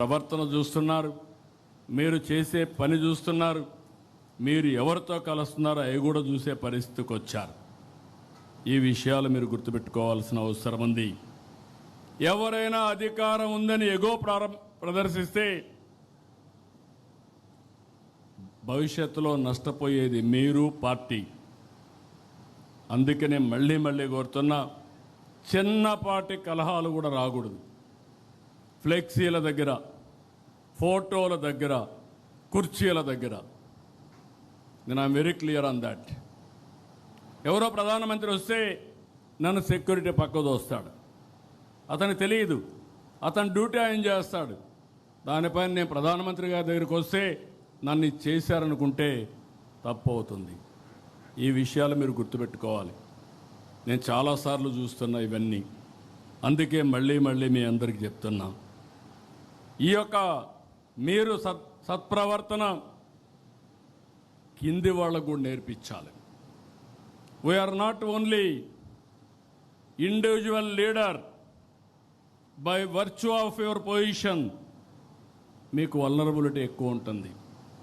ప్రవర్తన చూస్తున్నారు, మీరు చేసే పని చూస్తున్నారు, మీరు ఎవరితో కలుస్తున్నారో అవి కూడా చూసే పరిస్థితికి వచ్చారు. ఈ విషయాలు మీరు గుర్తుపెట్టుకోవాల్సిన అవసరం ఉంది. ఎవరైనా అధికారం ఉందని ఎగో ప్రదర్శిస్తే భవిష్యత్తులో నష్టపోయేది మీరు, పార్టీ. అందుకనే మళ్ళీ మళ్ళీ కోరుతున్నా, చిన్నపాటి కలహాలు కూడా రాకూడదు. ఫ్లెక్సీల దగ్గర, ఫోటోల దగ్గర, కుర్చీల దగ్గర. నేను I'm very clear on that. ఎవరో ప్రధానమంత్రి వస్తే నన్ను సెక్యూరిటీ పక్క దోస్తాడు. అతనికి తెలియదు, అతను డ్యూటీ ఆయన చేస్తాడు. దానిపైన నేను ప్రధానమంత్రి గారి దగ్గరికి వస్తే నన్ను చేశారనుకుంటే తప్పు అవుతుంది. ఈ విషయాలు మీరు గుర్తుపెట్టుకోవాలి. నేను చాలాసార్లు చూస్తున్నా ఇవన్నీ. అందుకే మళ్ళీ మళ్ళీ మీ అందరికీ చెప్తున్నా, ఈ యొక్క మీరు సత్ప్రవర్తన కింది వాళ్ళకు కూడా నేర్పించాలి. We are not only individual leader by virtue of your position. మీకు వల్నరబిలిటీ ఎక్కువ ఉంటుంది.